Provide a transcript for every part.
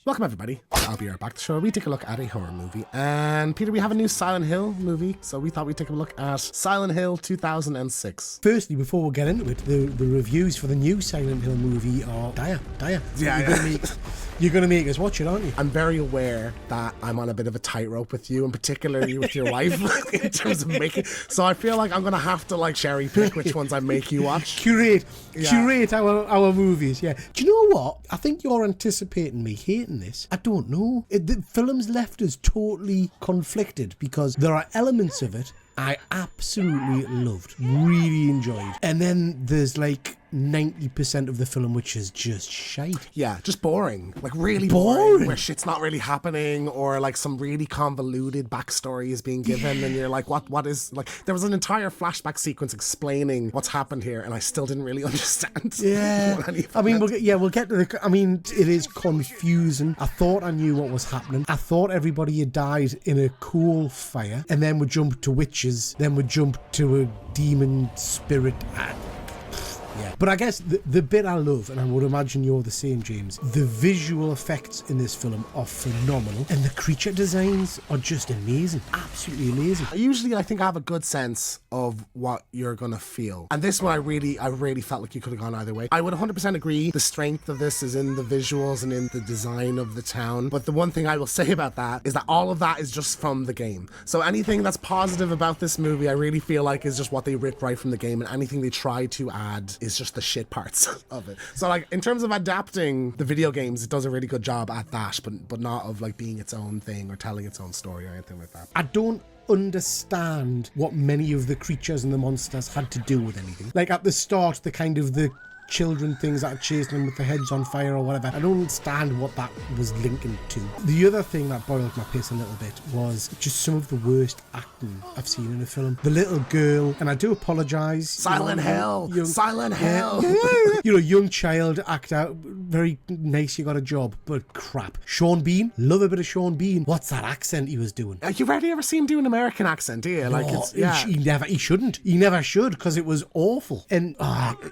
Welcome everybody, I'll be right back. The show we take a look at a horror movie, and Peter, we have a new Silent Hill movie, so we thought we'd take a look at Silent Hill 2006. Firstly, before we get into it, the reviews for the new Silent Hill movie are dire. You're going to make us watch it, aren't you? I'm very aware that I'm on a bit of a tightrope with you, and particularly with your wife, in terms of making. So I feel like I'm going to have to like cherry pick which ones I make you watch. Curate our movies. Yeah. Do you know what? I think you're anticipating me hating this. I don't know. The film's left us totally conflicted because there are elements of it I absolutely loved, really enjoyed, and then there's like 90% of the film which is just shite. Yeah, just boring. Like really boring. Where shit's not really happening, or like some really convoluted backstory is being given, and you're like, what is, like, there was an entire flashback sequence explaining what's happened here, and I still didn't really understand. Yeah. I mean, we'll get to the, I mean, it is confusing. I thought I knew what was happening. I thought everybody had died in a coal fire, and then we jump to witches, then we jump to a demon spirit. Yeah. But I guess the bit I love, and I would imagine you're the same, James, the visual effects in this film are phenomenal, and the creature designs are just amazing. Absolutely amazing. I think I have a good sense of what you're going to feel. And this one, I really felt like you could have gone either way. I would 100% agree the strength of this is in the visuals and in the design of the town. But the one thing I will say about that is that all of that is just from the game. So anything that's positive about this movie, I really feel like is just what they ripped right from the game, and anything they try to add is just the shit parts of it. So like in terms of adapting the video games, it does a really good job at that, but not of like being its own thing or telling its own story or anything like that. I don't understand what many of the creatures and the monsters had to do with anything. Like at the start, the children things that are chasing them with their heads on fire or whatever. I don't understand what that was linking to. The other thing that boiled my piss a little bit was just some of the worst acting I've seen in a film. The little girl, and I do apologise. Silent Hill! Young child act out, very nice, you got a job, but crap. Sean Bean, love a bit of Sean Bean. What's that accent he was doing? You rarely ever see him do an American accent, do you? Like, he shouldn't. He never should, because it was awful. And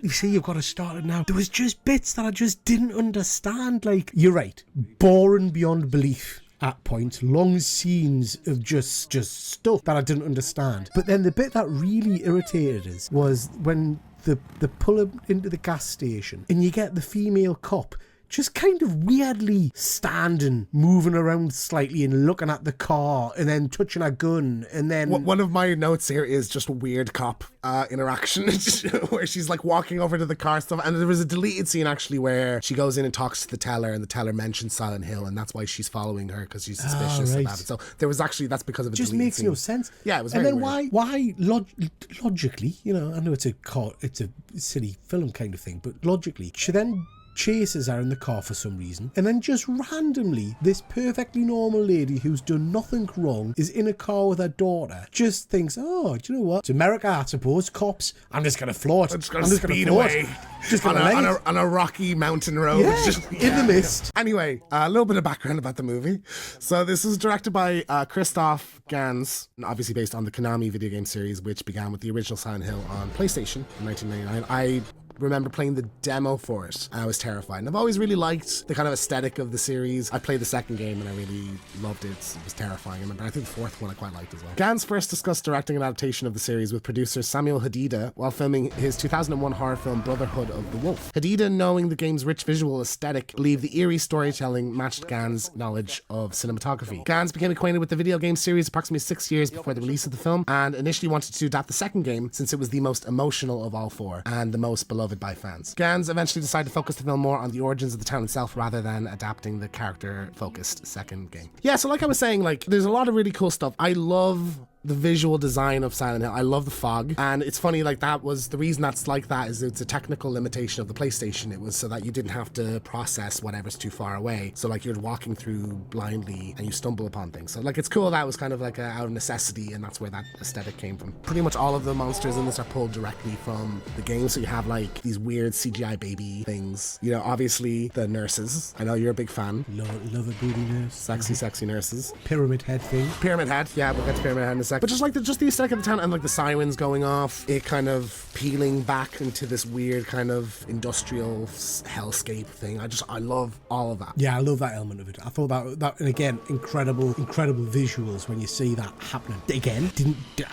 you see, you've got to start it now. There was just bits that I just didn't understand. Like, you're right, boring beyond belief at points, long scenes of just stuff that I didn't understand. But then the bit that really irritated us was when they pull him into the gas station and you get the female cop just kind of weirdly standing, moving around slightly and looking at the car and then touching a gun, and then... One of my notes here is just weird cop interaction where she's like walking over to the car stuff, and there was a deleted scene actually where she goes in and talks to the teller, and the teller mentions Silent Hill, and that's why she's following her, because she's suspicious about it. So there was actually, that's because of a just deleted makes scene. No sense. Yeah, it was very weird. And then why logically, I know it's a silly film kind of thing, but logically, she then chases her in the car for some reason, and then just randomly this perfectly normal lady who's done nothing wrong is in a car with her daughter, just thinks, oh, do you know what, it's America, I suppose, cops, I'm just gonna float, I'm just gonna speed away on a rocky mountain road, in the mist. Anyway, a little bit of background about the movie. So this is directed by Christophe Gans, obviously based on the Konami video game series, which began with the original Silent Hill on PlayStation in 1999. I remember playing the demo for it, and I was terrified. And I've always really liked the kind of aesthetic of the series. I played the second game and I really loved it. It was terrifying. And I think the fourth one I quite liked as well. Gans first discussed directing an adaptation of the series with producer Samuel Hadida while filming his 2001 horror film Brotherhood of the Wolf. Hadida, knowing the game's rich visual aesthetic, believed the eerie storytelling matched Gans' knowledge of cinematography. Gans became acquainted with the video game series approximately 6 years before the release of the film, and initially wanted to adapt the second game since it was the most emotional of all four and the most beloved by fans. Gans eventually decided to focus the film more on the origins of the town itself rather than adapting the character-focused second game. Yeah, so like I was saying, like, there's a lot of really cool stuff. I love the visual design of Silent Hill. I love the fog, and it's funny, like, that was the reason that's like that is it's a technical limitation of the PlayStation. It was so that you didn't have to process whatever's too far away, so like you're walking through blindly and you stumble upon things. So like it's cool that was kind of like out of necessity, and that's where that aesthetic came from. Pretty much all of the monsters in this are pulled directly from the game, so you have like these weird CGI baby things, obviously the nurses. I know you're a big fan. Love a booty nurse. Sexy nurses. Pyramid head thing. Pyramid head, yeah, we'll get to Pyramid head in a second. sec. But just like just the aesthetic of the town and like the sirens going off, it kind of peeling back into this weird kind of industrial hellscape thing. I love all of that. Yeah, I love that element of it. I thought that and again, incredible visuals when you see that happening. Again,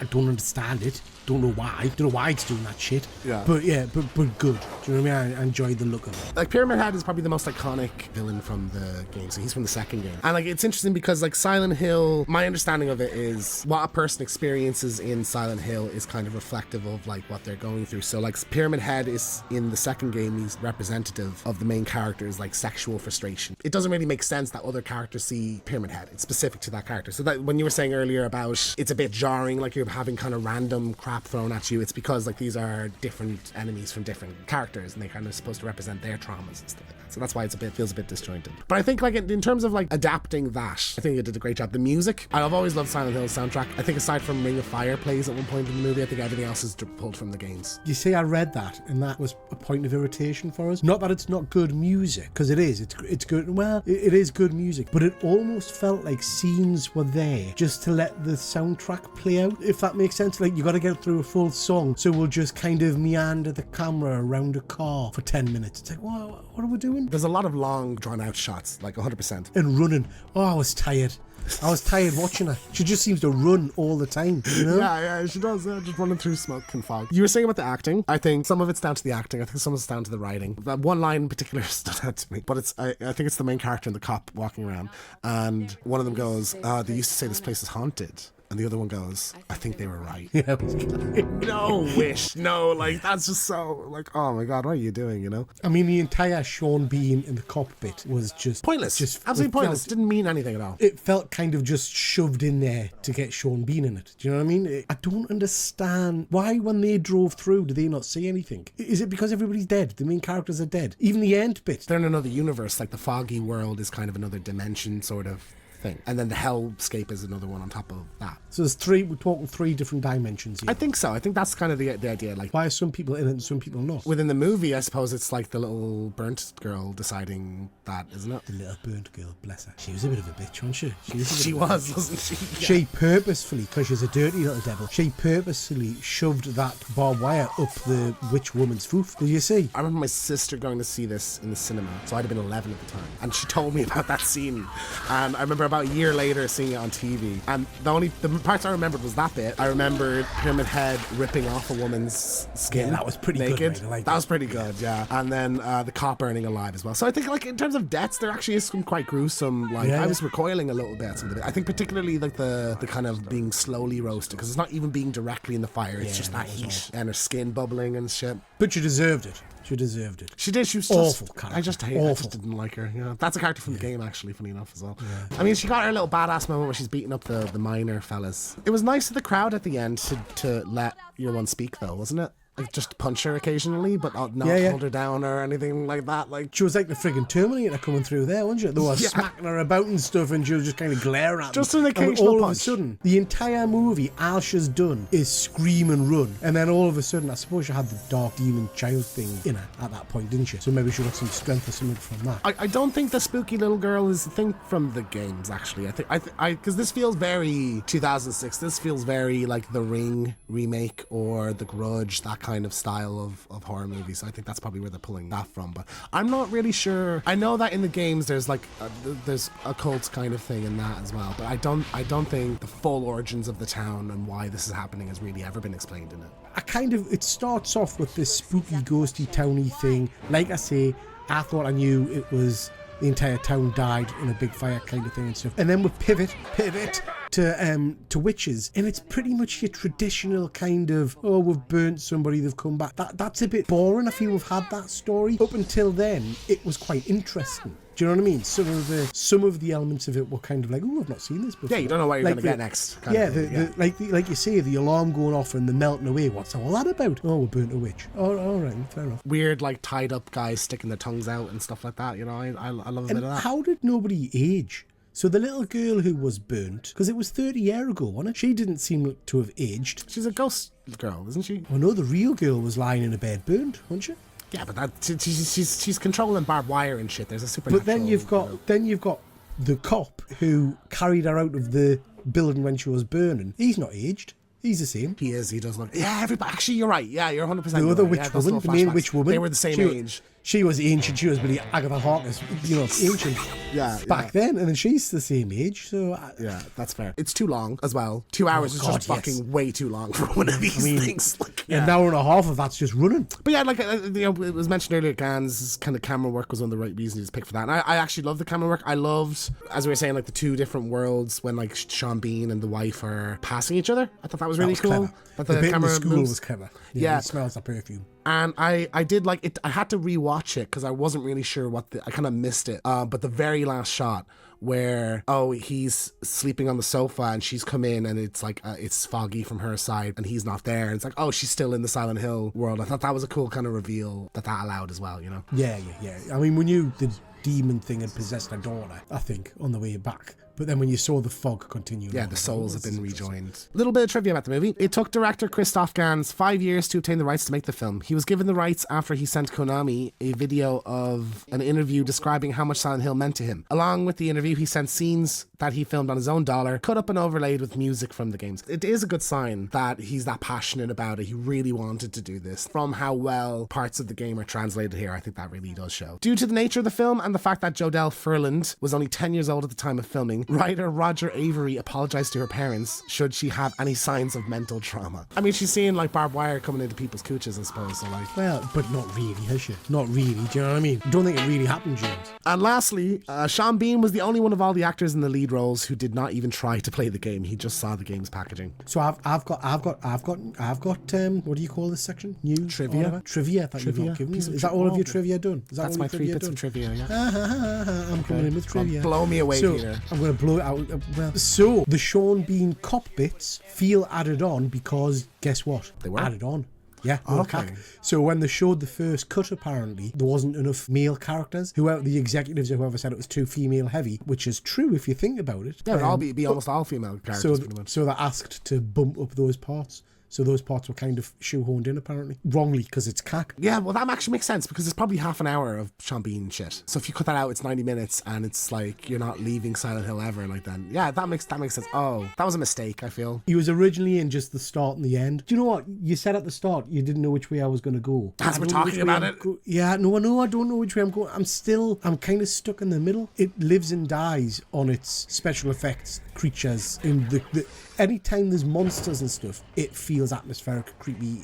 I don't understand it. Don't know why it's doing that shit. Yeah. But good. Do you know what I mean? I enjoyed the look of it. Like Pyramid Head is probably the most iconic villain from the game. So he's from the second game. And like it's interesting because like Silent Hill, my understanding of it is what a person experiences in Silent Hill is kind of reflective of like what they're going through. So like Pyramid Head is in the second game, he's representative of the main character's like sexual frustration. It doesn't really make sense that other characters see Pyramid Head. It's specific to that character. So that when you were saying earlier about it's a bit jarring, like you're having kind of random crap thrown at you, it's because like these are different enemies from different characters and they kind of supposed to represent their traumas and stuff like that. So that's why feels a bit disjointed. But I think like in terms of like adapting that, I think it did a great job. The music, I've always loved Silent Hill's soundtrack. I think aside from Ring of Fire plays at one point in the movie, I think everything else is pulled from the games. You see, I read that and that was a point of irritation for us. Not that it's not good music, because it is. It's good. Well, it is good music, but it almost felt like scenes were there just to let the soundtrack play out, if that makes sense. Like you got to get through a full song, so we'll just kind of meander the camera around a car for 10 minutes. It's like, what are we doing? There's a lot of long drawn out shots, like 100%. And running. Oh, I was tired watching her. She just seems to run all the time, you know? Yeah, she does. Just running through smoke and fog. You were saying about the acting. I think some of it's down to the acting. I think some of it's down to the writing. That one line in particular stood out to me. But I think it's the main character and the cop walking around. And one of them goes, they used to say this place is haunted. And the other one goes, I think they were right. Yeah. No wish. No, like, that's just so, like, oh my God, what are you doing, you know? I mean, the entire Sean Bean in the cockpit was just... Pointless. Absolutely pointless. Didn't mean anything at all. It felt kind of just shoved in there to get Sean Bean in it. Do you know what I mean? I don't understand why when they drove through, do they not see anything? Is it because everybody's dead? The main characters are dead? Even the end bit? They're in another universe. Like, the foggy world is kind of another dimension, sort of thing. And then the hellscape is another one on top of that. So we're talking three different dimensions here. I think so. I think that's kind of the idea. Like, why are some people in it and some people not? Within the movie, I suppose it's like the little burnt girl deciding that, isn't it? The little burnt girl, bless her. She was a bit of a bitch, wasn't she? She was, wasn't she? Yeah. She purposefully, because she's a dirty little devil, she purposefully shoved that barbed wire up the witch woman's foof. Did you see? I remember my sister going to see this in the cinema, so I'd have been 11 at the time, and she told me about that scene. And I remember about a year later seeing it on TV, and the parts I remembered was that bit. I remembered Pyramid Head ripping off a woman's skin. Yeah, that was pretty naked. good. Mate. I like that was pretty good, yeah. And then the cop burning alive as well. So I think, like, in terms of deaths, there actually is some quite gruesome. Like, I was recoiling a little bit at some of it. I think particularly like the kind of being slowly roasted, because it's not even being directly in the fire. It's just that heat and her skin bubbling and shit. But she deserved it. She deserved it. She did. She was awful just, character. I just didn't like her. You know, that's a character from the game, actually, funny enough as well. Yeah. I mean, she got her little badass moment where she's beating up the minor fellas. It was nice of the crowd at the end to let your one speak, though, wasn't it? Like, just punch her occasionally, but not hold her down or anything like that. Like, she was like the friggin' Terminator coming through there, wasn't she? They were smacking her about and stuff, and she was just kind of glaring at them. Just an occasional all punch. Of a sudden, the entire movie, all she's done is scream and run. And then all of a sudden, I suppose she had the dark demon child thing in her at that point, didn't she? So maybe she got some strength or something from that. I don't think the spooky little girl is the thing from the games, actually. Because this feels very 2006. This feels very like the Ring remake or the Grudge, that kind of style of horror movies. So I think that's probably where they're pulling that from, but I'm not really sure. I know that in the games there's like there's a cult kind of thing in that as well, but I don't think the full origins of the town and why this is happening has really ever been explained in it. It starts off with this spooky ghosty towny thing. Like I say, I thought I knew it was the entire town died in a big fire kind of thing and stuff, and then we pivot to witches, and it's pretty much your traditional kind of, oh, we've burnt somebody, they've come back. That's a bit boring. I feel we've had that story. Up until then, it was quite interesting. Do you know what I mean? Some of the elements of it were kind of like, oh, I've not seen this before. Yeah, you don't know what you're going to get next. Like you say, the alarm going off and the melting away. What's all that about? Oh, we burnt a witch. Oh, all right, fair enough. Weird, like, tied up guys sticking their tongues out and stuff like that. You know, I love a bit of that. How did nobody age? So the little girl who was burnt, because it was 30 years ago, wasn't it? She didn't seem to have aged. She's a ghost girl, isn't she? Oh no, the real girl was lying in a bed burnt, wasn't she? Yeah, but she's controlling barbed wire and shit. There's a supernatural. But then you've got the cop who carried her out of the building when she was burning, he's not aged. He's the same. He is. He does look. Yeah, everybody. Actually, you're right. Yeah, you're 100%. The other right. witch woman, the main witch woman, they were the same age. She was ancient. She was really Agatha Harkness, ancient. Back then, and then she's the same age. So yeah, that's fair. It's too long as well. 2 hours is just fucking way too long for one of these things. Like, an hour and a half of that's just running. But yeah, like it was mentioned earlier, Gans' kind of camera work was one of the right reasons to pick for that. And I actually love the camera work. I loved, as we were saying, like the two different worlds when like Sean Bean and the wife are passing each other. I thought that was really cool. Clever. That the bit camera in the school moves. was clever. Yeah, it smells like perfume. And I did like it. I had to rewatch it because I wasn't really sure I kind of missed it. But the very last shot where he's sleeping on the sofa and she's come in and it's like it's foggy from her side and he's not there and it's like she's still in the Silent Hill world. I thought that was a cool kind of reveal that allowed as well, you know. Yeah. I mean, when the demon thing had possessed her daughter, I think, on the way back. But then when you saw the fog continue... Yeah, the souls have been rejoined. A little bit of trivia about the movie. It took director Christophe Gans 5 years to obtain the rights to make the film. He was given the rights after he sent Konami a video of an interview describing how much Silent Hill meant to him. Along with the interview, he sent scenes that he filmed on his own dollar, cut up and overlaid with music from the games. It is a good sign that he's that passionate about it. He really wanted to do this. From how well parts of the game are translated here, I think that really does show. Due to the nature of the film and the fact that Jodelle Ferland was only 10 years old at the time of filming, writer Roger Avery apologized to her parents should she have any signs of mental trauma. I mean, she's seeing like barbed wire coming into people's cooches, I suppose. So like, well, but not really, has she? Not really. Do you know what I mean? I don't think it really happened, James. And lastly, Sean Bean was the only one of all the actors in the lead roles who did not even try to play the game. He just saw the game's packaging. So I've got what do you call this section? New trivia. Trivia. That you've not given. Is that all of your trivia done? That's my 3 bits of trivia. Yeah. I'm coming in with trivia. Blow me away, Peter. I'm going to blow it out. Well, so the Sean Bean cop bits feel added on because guess what? They were added on. Yeah, okay. So when they showed the first cut, apparently, there wasn't enough male characters. Whoever the executives or whoever said it was too female heavy, which is true if you think about it. Yeah, it'll be almost all female characters. So they're asked to bump up those parts. So those parts were kind of shoehorned in, apparently. Wrongly, because it's cack. Yeah, well, that actually makes sense, because it's probably half an hour of Sean Bean shit. So if you cut that out, it's 90 minutes, and it's like, you're not leaving Silent Hill ever, like then. Yeah, that makes sense. Oh, that was a mistake, I feel. He was originally in just the start and the end. Do you know what? You said at the start you didn't know which way I was going to go. As we're talking about it? Yeah, no, I don't know which way I'm going. I'm kind of stuck in the middle. It lives and dies on its special effects, creatures, in the anytime there's monsters and stuff, it feels atmospheric, creepy,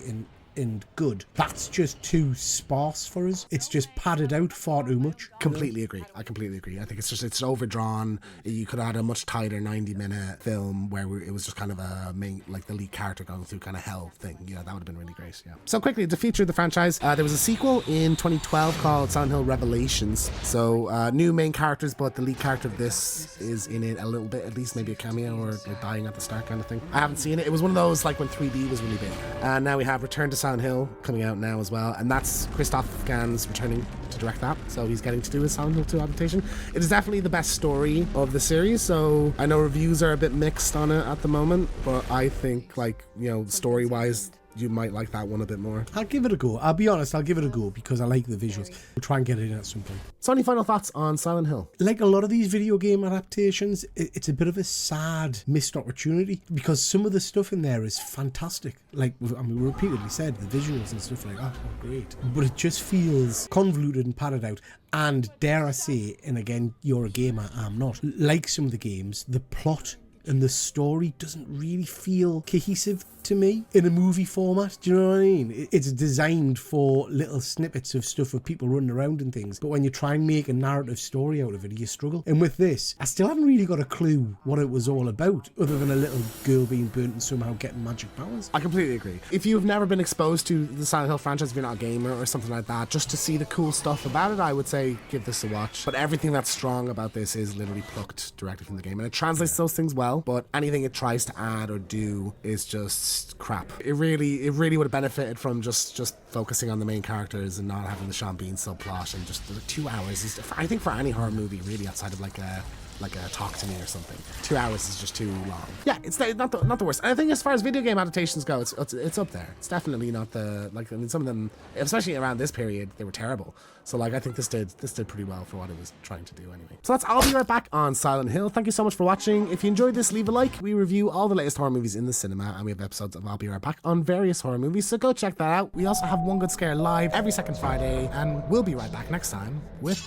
and good. That's just too sparse for us. It's just padded out far too much. Completely agree. I completely agree. I think it's overdrawn. You could have had a much tighter 90-minute film where it was just kind of a main, like the lead character going through kind of hell thing. Yeah, that would have been really great. Yeah. So quickly, to feature the franchise, there was a sequel in 2012 called Silent Hill Revelations. So new main characters, but the lead character of this is in it a little bit, at least maybe a cameo or dying at the start kind of thing. I haven't seen it. It was one of those like when 3D was really big. And now we have Return to Silent Hill coming out now as well, and that's Christophe Gans returning to direct that, so he's getting to do his Silent Hill 2 adaptation. It is definitely the best story of the series, so I know reviews are a bit mixed on it at the moment, but I think, like, you know, story wise, you might like that one a bit more. I'll give it a go. I'll be honest, I'll give it a go because I like the visuals. We'll try and get it in at some point. So any final thoughts on Silent Hill? Like a lot of these video game adaptations, it's a bit of a sad missed opportunity because some of the stuff in there is fantastic. Like, I mean, we repeatedly said the visuals and stuff like that are great, but it just feels convoluted and padded out. And dare I say, and again, you're a gamer, I'm not, like some of the games, the plot and the story doesn't really feel cohesive to me in a movie format. Do you know what I mean? It's designed for little snippets of stuff of people running around and things, but when you try and make a narrative story out of it, you struggle. And with this, I still haven't really got a clue what it was all about, other than a little girl being burnt and somehow getting magic powers. I completely agree. If you've never been exposed to the Silent Hill franchise, if you're not a gamer or something like that, just to see the cool stuff about it, I would say give this a watch. But everything that's strong about this is literally plucked directly from the game, and it translates those things well, but anything it tries to add or do is just crap. It really would have benefited from just focusing on the main characters and not having the Sean Bean subplot, and just 2 hours is, I think, for any horror movie really, outside of like a like a Talk to Me or something. 2 hours is just too long. Yeah, it's not the worst. And I think as far as video game adaptations go, it's up there. It's definitely not the, like, I mean, some of them, especially around this period, they were terrible. So like, I think this did pretty well for what it was trying to do anyway. So that's I'll Be Right Back on Silent Hill. Thank you so much for watching. If you enjoyed this, leave a like. We review all the latest horror movies in the cinema, and we have episodes of I'll Be Right Back on various horror movies, so go check that out. We also have One Good Scare live every second Friday, and we'll be right back next time with...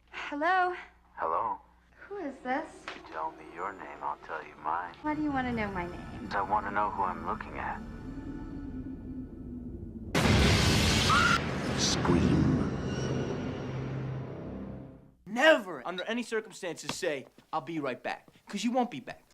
Hello? Hello? Who is this? If you tell me your name, I'll tell you mine. Why do you want to know my name? I want to know who I'm looking at. Scream. Never, under any circumstances, say, I'll be right back. Because you won't be back.